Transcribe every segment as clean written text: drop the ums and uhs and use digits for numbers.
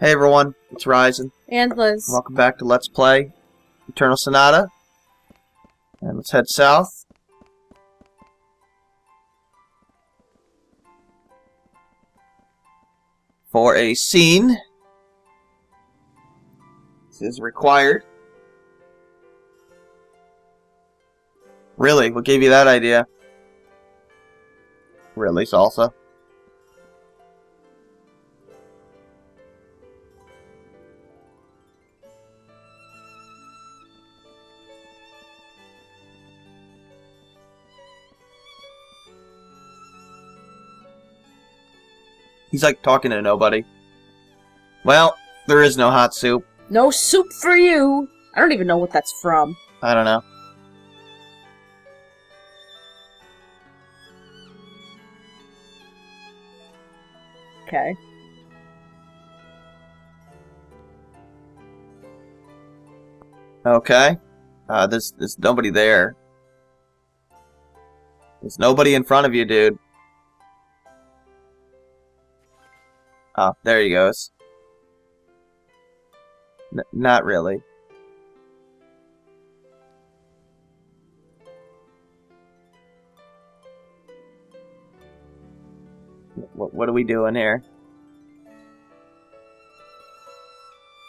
Hey everyone, it's Ryzen. And Liz. Welcome back to Let's Play Eternal Sonata. And let's head south. For a scene. This is required. Really? What gave you that idea? Really, Salsa? He's like talking to nobody. Well, there is no hot soup. No soup for you! I don't even know what that's from. I don't know. Okay. Okay. There's nobody there. There's nobody in front of you, dude. Oh, there he goes. Not really. What are we doing here?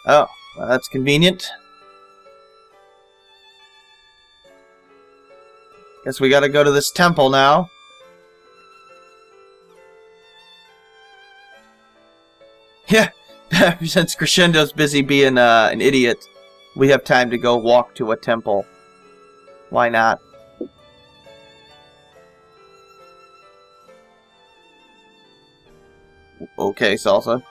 Oh, well, that's convenient. Guess we gotta go to this temple now. Yeah, since Crescendo's busy being an idiot, we have time to go walk to a temple. Why not? Okay, Salsa.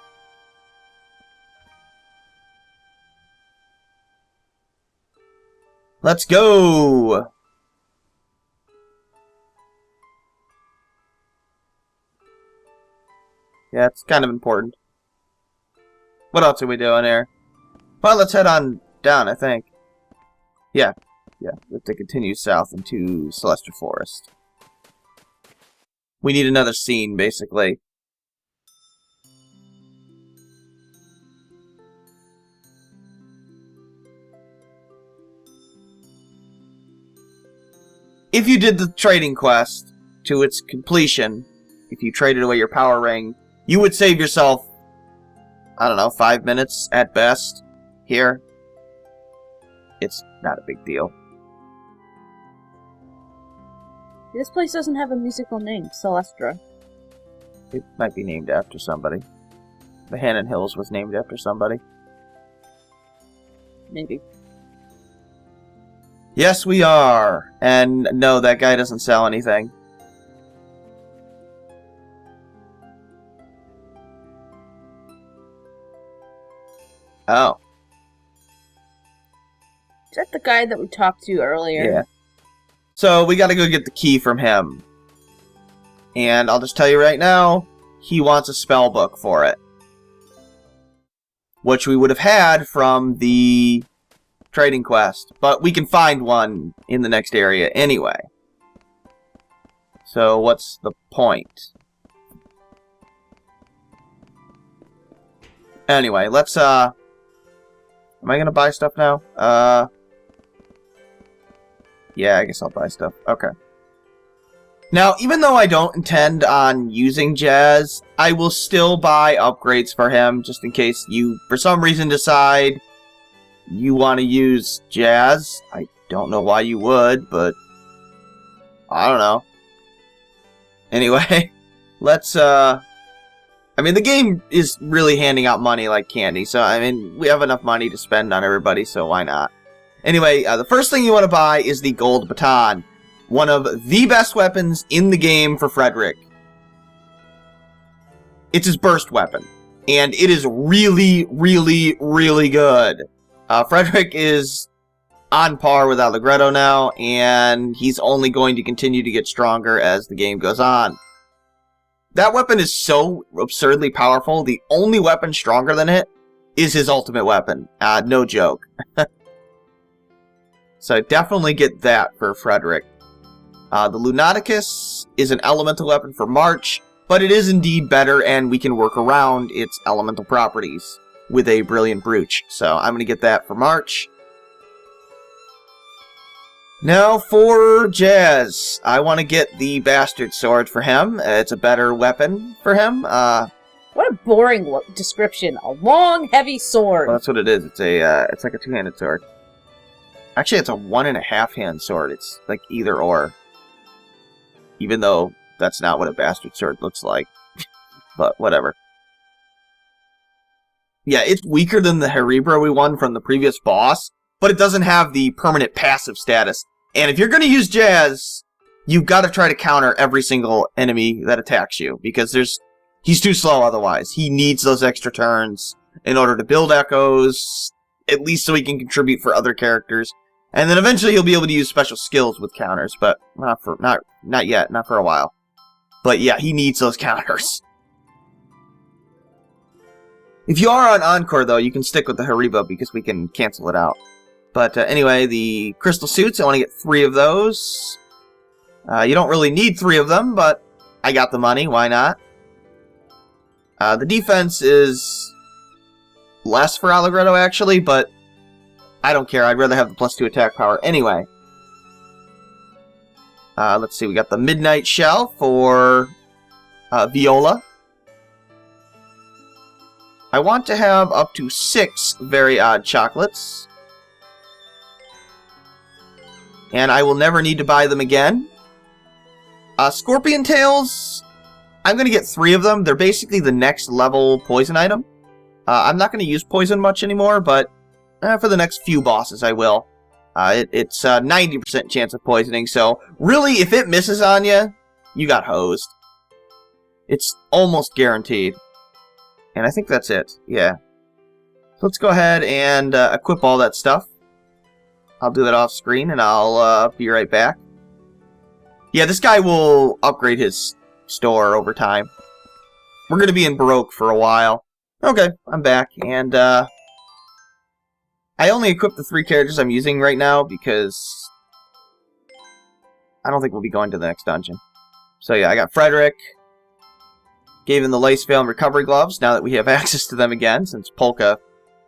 Let's go! Yeah, it's kind of important. What else are we doing here? Well, let's head on down, I think. Yeah, we have to continue south into Celestial Forest. We need another scene, basically. If you did the trading quest to its completion, if you traded away your power ring, you would save yourself, I don't know, 5 minutes at best. Here, it's not a big deal. This place doesn't have a musical name, Celestra. It might be named after somebody. The Hannon Hills was named after somebody. Maybe. Yes, we are. And no, that guy doesn't sell anything. Oh. Is that the guy that we talked to earlier? Yeah. So, we gotta go get the key from him. And I'll just tell you right now, he wants a spell book for it. Which we would have had from the trading quest. But we can find one in the next area anyway. So, what's the point? Anyway, let's, Am I gonna buy stuff now? Yeah, I guess I'll buy stuff. Okay. Now, even though I don't intend on using Jazz, I will still buy upgrades for him, just in case you, for some reason, decide you want to use Jazz. I don't know why you would, but I don't know. Anyway, let's, I mean, the game is really handing out money like candy, so, I mean, we have enough money to spend on everybody, so why not? Anyway, the first thing you want to buy is the gold baton. One of the best weapons in the game for Frederic. It's his burst weapon. And it is really, really, really good. Frederic is on par with Allegretto now, and he's only going to continue to get stronger as the game goes on. That weapon is so absurdly powerful, the only weapon stronger than it is his ultimate weapon. No joke. So definitely get that for Frederic. The Lunaticus is an elemental weapon for March, but it is indeed better and we can work around its elemental properties. with a Brilliant Brooch. So I'm going to get that for March. Now for Jazz. I want to get the Bastard Sword for him. It's a better weapon for him. What a boring description. A long, heavy sword. Well, that's what it is. It's like a two-handed sword. Actually, it's a 1.5-hand sword. It's like either or. Even though that's not what a Bastard Sword looks like. But whatever. Yeah, it's weaker than the Herebra we won from the previous boss, but it doesn't have the permanent passive status. And if you're going to use Jazz, you've got to try to counter every single enemy that attacks you, because he's too slow otherwise. He needs those extra turns in order to build echoes, at least so he can contribute for other characters. And then eventually he'll be able to use special skills with counters, but not yet, not for a while. But yeah, he needs those counters. If you are on Encore, though, you can stick with the Herebra because we can cancel it out. But anyway, the crystal suits, I want to get 3 of those. You don't really need 3 of them, but I got the money, why not? The defense is less for Allegretto, actually, but I don't care. I'd rather have the +2 attack power anyway. Let's see, we got the Midnight Shell for Viola. I want to have up to 6 very odd chocolates. And I will never need to buy them again. Scorpion Tails, I'm going to get 3 of them. They're basically the next level poison item. I'm not going to use poison much anymore, but for the next few bosses I will. It's a 90% chance of poisoning, so really, if it misses on you, you got hosed. It's almost guaranteed. And I think that's it, yeah. So let's go ahead and equip all that stuff. I'll do that off screen, and I'll be right back. Yeah, this guy will upgrade his store over time. We're going to be in Baroque for a while. Okay, I'm back, and I only equipped the 3 characters I'm using right now because I don't think we'll be going to the next dungeon. So yeah, I got Frederic. Gave him the Lace Veil and Recovery Gloves, now that we have access to them again, since Polka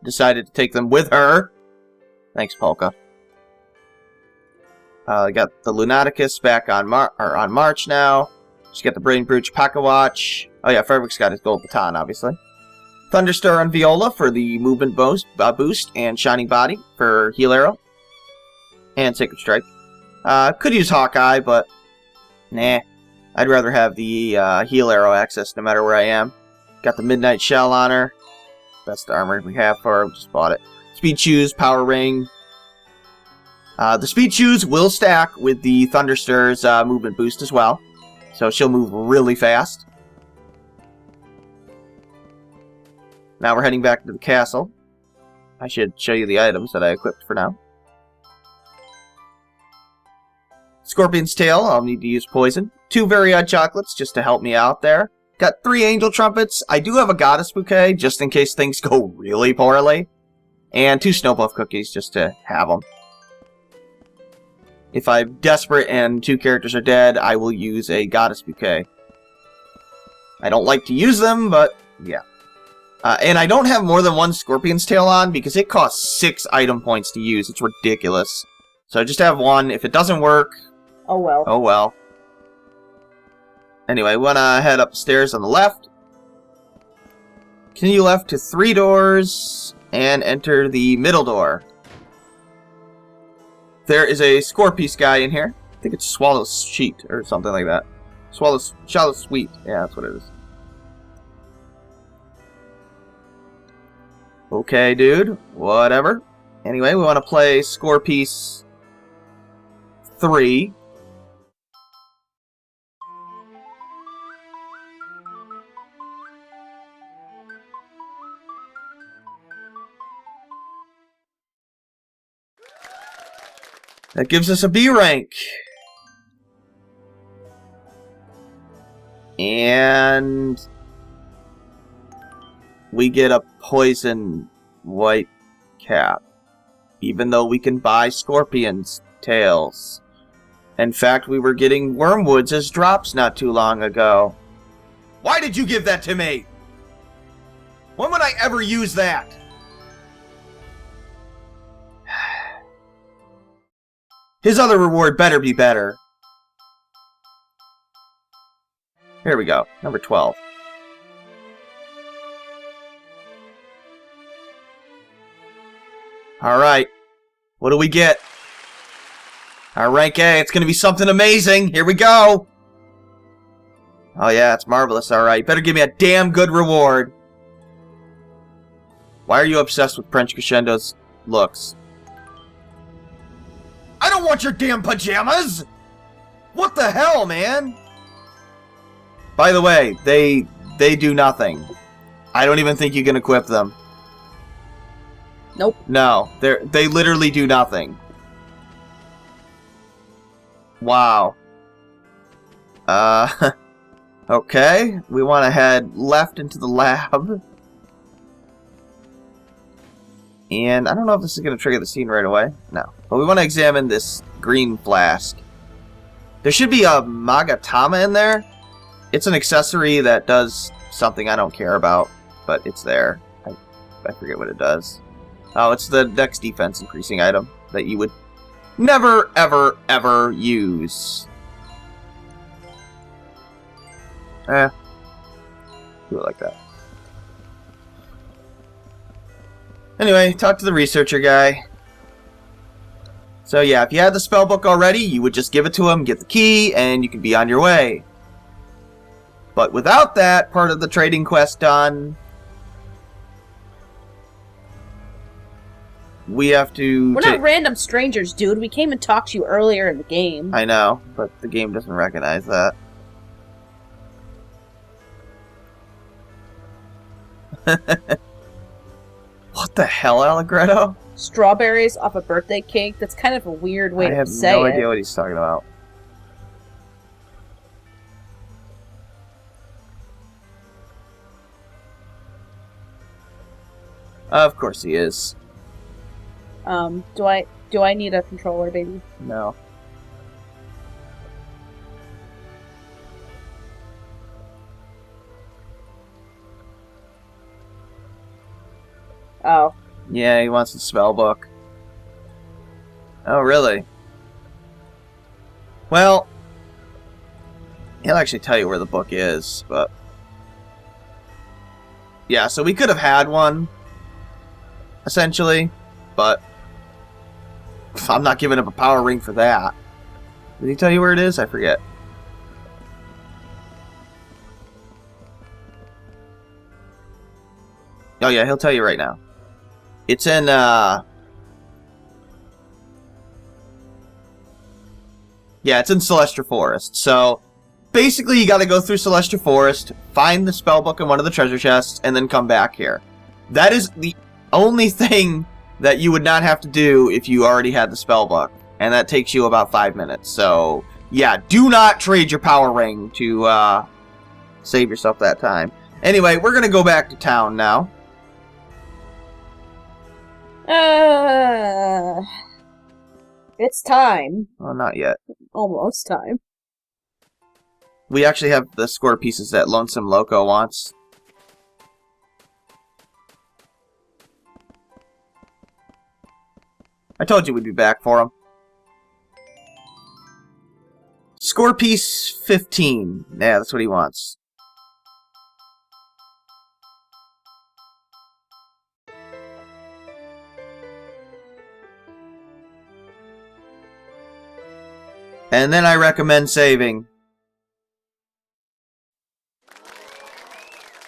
decided to take them with her. Thanks, Polka. I got the Lunaticus back on March now. Just got the Brilliant Brooch Pocket Watch. Oh yeah, Frederic's got his gold baton, obviously. Thunderstar on Viola for the movement boost, and Shining Body for Heal Arrow. And Sacred Strike. Could use Hawkeye, but nah. I'd rather have the Heal Arrow access no matter where I am. Got the Midnight Shell on her. Best armor we have for her. We just bought it. Speed Shoes, Power Ring. The Speed Shoes will stack with the Thunderstar's movement boost as well. So she'll move really fast. Now we're heading back to the castle. I should show you the items that I equipped for now. Scorpion's Tail, I'll need to use poison. 2 very odd chocolates just to help me out there. Got 3 angel trumpets. I do have a goddess bouquet just in case things go really poorly. And 2 snow puff cookies just to have them. If I'm desperate and 2 characters are dead, I will use a goddess bouquet. I don't like to use them, but yeah. And I don't have more than 1 Scorpion's Tail on because it costs 6 item points to use. It's ridiculous. So I just have 1. If it doesn't work... oh well. Oh well. Anyway, we want to head up the stairs on the left. Continue left to 3 doors and enter the middle door. There is a score piece guy in here. I think it's Swallow's Sheet or something like that. Swallow's Sweet. Yeah, that's what it is. Okay, dude. Whatever. Anyway, we want to play score piece 3. That gives us a B rank. And we get a poison white cap. Even though we can buy Scorpion's Tails. In fact, we were getting Wormwoods as drops not too long ago. Why did you give that to me? When would I ever use that? His other reward better be better. Here we go. Number 12. Alright. What do we get? Our rank A. It's going to be something amazing. Here we go. Oh yeah, it's marvelous. Alright. Better give me a damn good reward. Why are you obsessed with French Crescendo's looks? I don't want your damn pajamas! What the hell, man? By the way, they do nothing. I don't even think you can equip them. Nope. No, they literally do nothing. Wow. Okay. We want to head left into the lab. And I don't know if this is going to trigger the scene right away. No. But we want to examine this green flask. There should be a Magatama in there. It's an accessory that does something I don't care about, but it's there. I forget what it does. Oh, it's the Dex defense increasing item that you would never, ever, ever use. Do it like that. Anyway, talk to the researcher guy. So yeah, if you had the spellbook already, you would just give it to him, get the key, and you could be on your way. But without that part of the trading quest done, we have to... We're not random strangers, dude. We came and talked to you earlier in the game. I know, but the game doesn't recognize that. What the hell, Allegretto? Strawberries off a birthday cake? That's kind of a weird way to say it. I have no idea what he's talking about. Of course he is. Do I need a controller, baby? No. Oh. Yeah, he wants the spell book. Oh, really? Well, he'll actually tell you where the book is, but... Yeah, so we could have had one, essentially, but... I'm not giving up a power ring for that. Did he tell you where it is? I forget. Oh yeah, he'll tell you right now. It's in, yeah, it's in Celestial Forest. So, basically you gotta go through Celestial Forest, find the spellbook in one of the treasure chests, and then come back here. That is the only thing that you would not have to do if you already had the spellbook. And that takes you about 5 minutes. So, yeah, do not trade your power ring to, save yourself that time. Anyway, we're gonna go back to town now. It's time. Well, not yet. Almost time. We actually have the score pieces that Lonesome Loco wants. I told you we'd be back for him. Score piece 15. Yeah, that's what he wants. And then I recommend saving.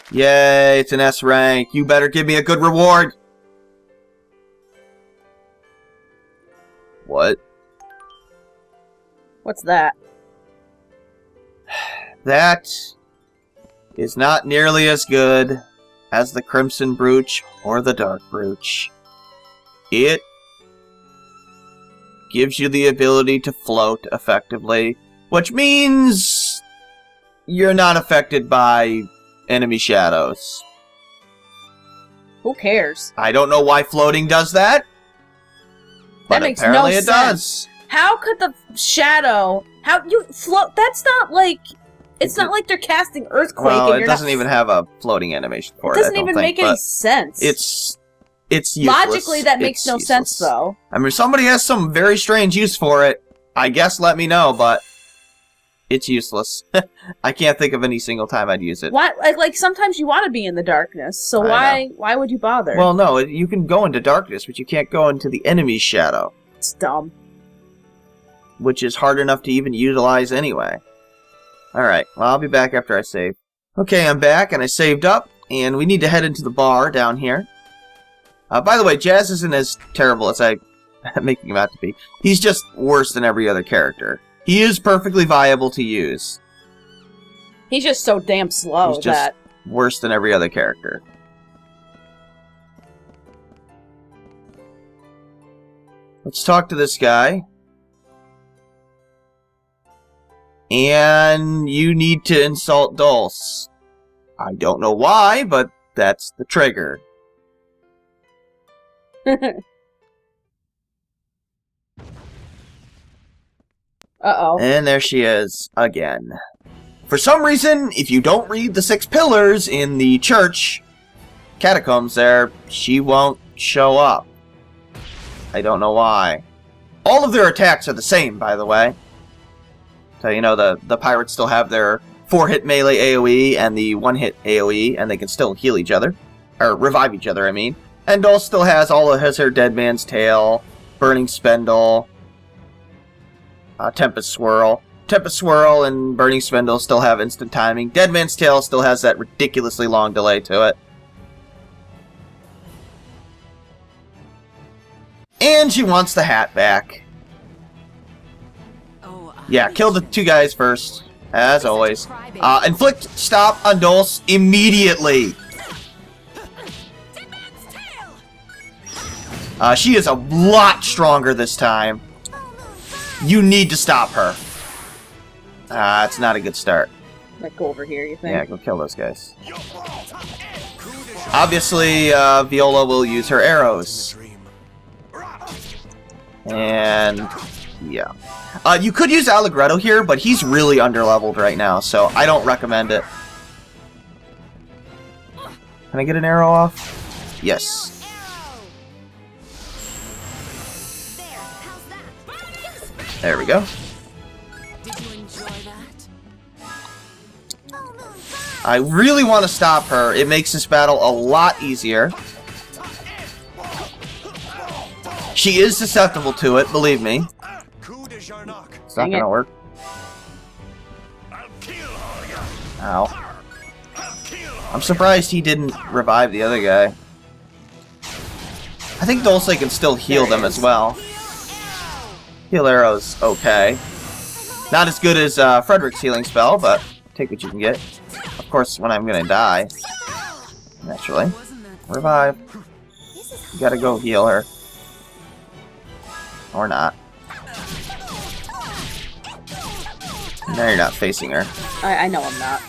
Yay, it's an S rank. You better give me a good reward. What? What's that? That is not nearly as good as the Crimson Brooch or the Dark Brooch. It gives you the ability to float effectively, which means you're not affected by enemy shadows. Who cares? I don't know why floating does that, but That makes apparently no it sense. does. How could the shadow... How you float... That's not like It's not like they're casting Earthquake. Well, and it doesn't even have a floating animation for it. It doesn't even make any sense. It's useless. Logically, that makes no sense, though. I mean, if somebody has some very strange use for it, I guess let me know, but it's useless. I can't think of any single time I'd use it. Why? Like sometimes you want to be in the darkness, so why would you bother? Well, no, you can go into darkness, but you can't go into the enemy's shadow. It's dumb. Which is hard enough to even utilize anyway. Alright, well, I'll be back after I save. Okay, I'm back, and I saved up, and we need to head into the bar down here. By the way, Jazz isn't as terrible as I'm making him out to be. He's just worse than every other character. He is perfectly viable to use. He's just so damn slow He's just worse than every other character. Let's talk to this guy. And you need to insult Dolce. I don't know why, but that's the trigger. Uh-oh. And there she is, again. For some reason, if you don't read the 6 pillars in the church catacombs there, she won't show up. I don't know why. All of their attacks are the same, by the way. So, you know, the pirates still have their 4-hit melee AoE and the 1-hit AoE, and they can still heal each other. Or revive each other, I mean. And Dolce still has her Dead Man's Tail, Burning Spindle, Tempest Swirl. Tempest Swirl and Burning Spindle still have instant timing. Dead Man's Tail still has that ridiculously long delay to it. And she wants the hat back. Yeah, kill the 2 guys first, as always. Inflict stop on Dolce immediately. She is a lot stronger this time. You need to stop her. It's not a good start. Like, go over here, you think? Yeah, go kill those guys. Obviously, Viola will use her arrows. And yeah. You could use Allegretto here, but he's really underleveled right now, so I don't recommend it. Can I get an arrow off? Yes. There we go. I really want to stop her. It makes this battle a lot easier. She is susceptible to it, believe me. It's not gonna work. Ow. I'm surprised he didn't revive the other guy. I think Dolce can still heal them as well. Heal arrows, okay. Not as good as Frederic's healing spell, but take what you can get. Of course, when I'm gonna die. Naturally. Revive. You gotta go heal her. Or not. Now you're not facing her. I know I'm not.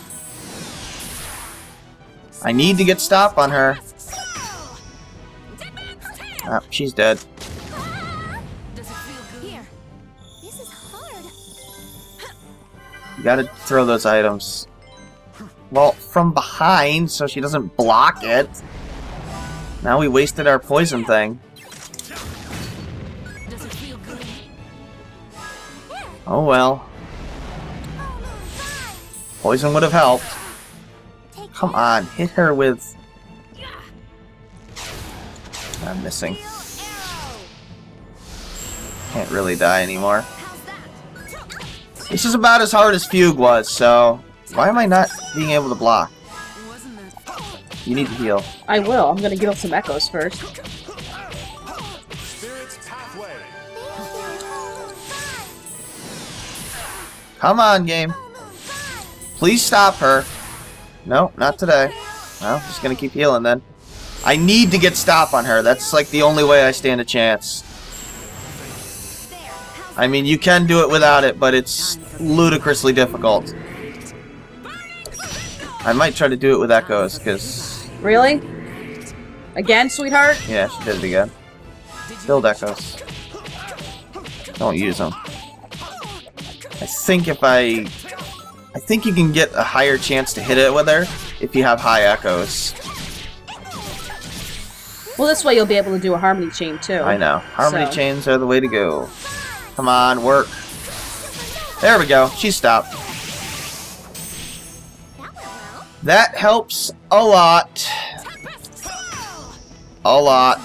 I need to get stop on her. Oh, she's dead. You gotta throw those items. Well, from behind, so she doesn't block it. Now we wasted our poison thing. Oh well. Poison would have helped. Come on, hit her with... I'm missing. Can't really die anymore. This is about as hard as Fugue was, so... Why am I not being able to block? You need to heal. I will. I'm gonna give up some echoes first. Come on, game. Please stop her. No, not today. Well, just gonna keep healing then. I need to get stop on her. That's like the only way I stand a chance. I mean, you can do it without it, but it's ludicrously difficult. I might try to do it with echoes, because... Really? Again, sweetheart? Yeah, she did it again. Build echoes. Don't use them. I think if I I think you can get a higher chance to hit it with her if you have high echoes. Well, this way you'll be able to do a harmony chain, too. I know. Harmony chains are the way to go. Come on, work. There we go. She stopped. That helps a lot. A lot.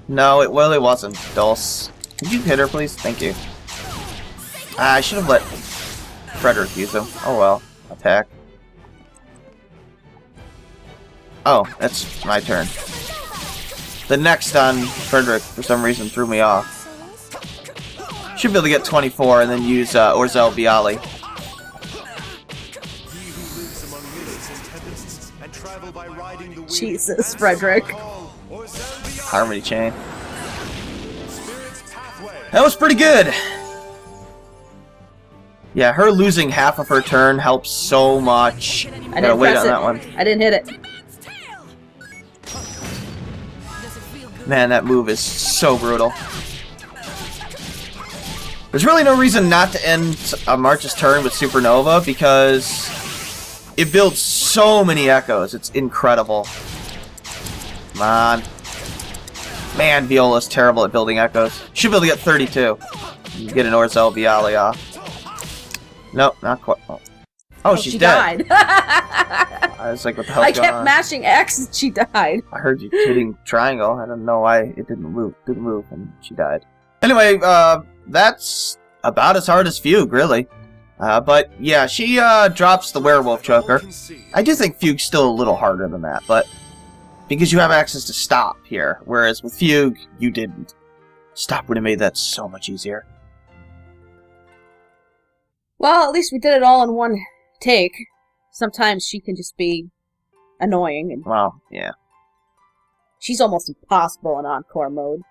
No, it really wasn't. Dulce. Could you hit her, please? Thank you. I should have let Frederic use him. Oh well. Attack. Oh, that's my turn. The next on Frederic, for some reason, threw me off. Should be able to get 24 and then use Orzel Bialy. Jesus, Frederic. Harmony chain. That was pretty good. Yeah, her losing half of her turn helps so much. I didn't wait press on it. that one. I didn't hit it. Man, that move is so brutal. There's really no reason not to end March's turn with Supernova because it builds so many echoes. It's incredible. Come on. Man, Viola's terrible at building echoes. Should be able to get 32. You get an Orzel Bialy off. Nope, not quite. Oh, she's she dead. died. I was like, what the hell's I going kept on? mashing X and she died. I heard you hitting triangle. I don't know why it didn't move, and she died. Anyway, that's about as hard as Fugue, really. But yeah, she drops the werewolf choker. I do think Fugue's still a little harder than that, but because you have access to stop here, whereas with Fugue, you didn't. Stop would have made that so much easier. Well, at least we did it all in one take. Sometimes she can just be annoying. And Well, yeah. she's almost impossible in Encore Mode.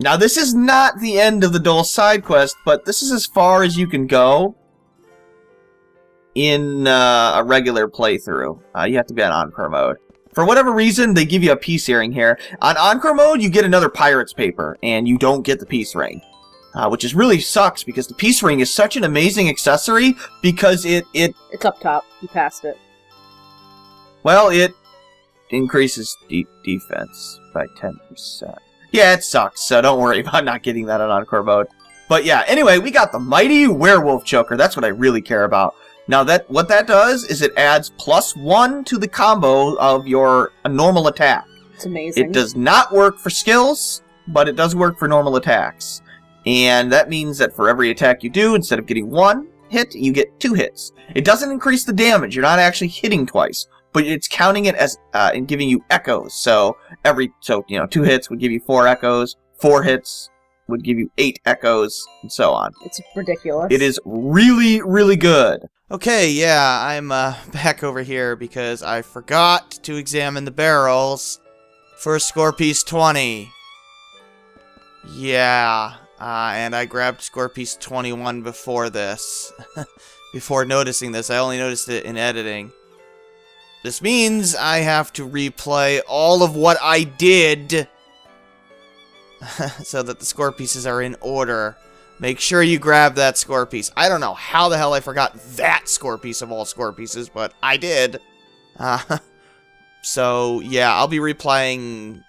Now, this is not the end of the Dolce side quest, but this is as far as you can go in a regular playthrough. You have to be on Encore Mode. For whatever reason, they give you a peace earring here. On Encore Mode, you get another pirate's paper, and you don't get the peace ring. Which is really sucks, because the peace ring is such an amazing accessory, because It's up top. You passed it. well, it increases defense by 10%. Yeah, it sucks, so don't worry about not getting that on Encore Mode. But yeah, anyway, we got the mighty werewolf choker. That's what I really care about. Now, what that does is it adds +1 to the combo of your normal attack. It's amazing. It does not work for skills, but it does work for normal attacks. And that means that for every attack you do, instead of getting 1 hit, you get 2 hits. It doesn't increase the damage. You're not actually hitting twice, but it's counting it as and giving you echoes. So 2 hits would give you 4 echoes. 4 hits would give you 8 echoes, and so on. It's ridiculous. It is really, really good. Okay, yeah, I'm back over here because I forgot to examine the barrels for score piece 20. Yeah, and I grabbed score piece 21 before this. Before noticing this, I only noticed it in editing. This means I have to replay all of what I did so that the score pieces are in order. Make sure you grab that score piece. I don't know how the hell I forgot that score piece of all score pieces, but I did. So, yeah, I'll be replaying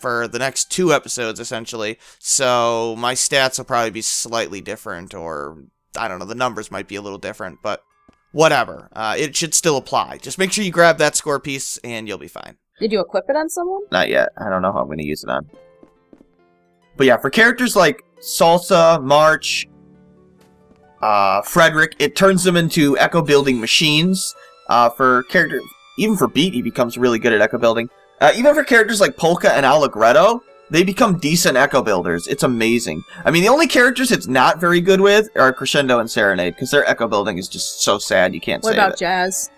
for the next 2 episodes, essentially. So, my stats will probably be slightly different, or, I don't know, the numbers might be a little different, but whatever. It should still apply. Just make sure you grab that score piece, and you'll be fine. Did you equip it on someone? Not yet. I don't know how I'm going to use it on. But yeah, for characters like Salsa, March, Frederic, it turns them into echo building machines. For characters, even for Beat, he becomes really good at echo building. Even for characters like Polka and Allegretto, they become decent echo builders. It's amazing. I mean, the only characters it's not very good with are Crescendo and Serenade, because their echo building is just so sad you can't What save about it. Jazz?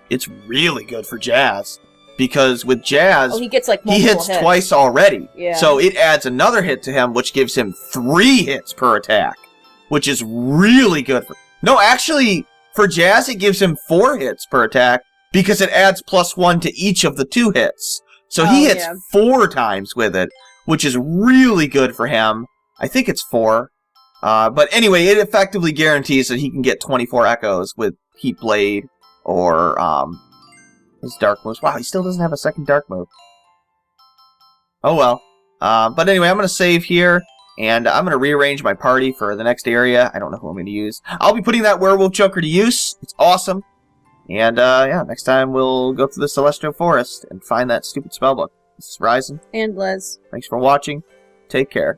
It's really good for Jazz. Because with Jazz, he gets like he hits twice already. Yeah. So it adds another hit to him, which gives him 3 hits per attack. Which is really good. No, actually, for Jazz, it gives him 4 hits per attack, because it adds +1 to each of the 2 hits. So he hits 4 times with it, which is really good for him. I think it's 4. But anyway, it effectively guarantees that he can get 24 echoes with Heat Blade or his Dark Moves. Wow, he still doesn't have a second Dark Move. Oh well. But anyway, I'm going to save here, and I'm going to rearrange my party for the next area. I don't know who I'm going to use. I'll be putting that Werewolf Joker to use. It's awesome. And yeah, next time we'll go through the Celestial Forest and find that stupid spellbook. This is Ryzen. And Les. Thanks for watching. Take care.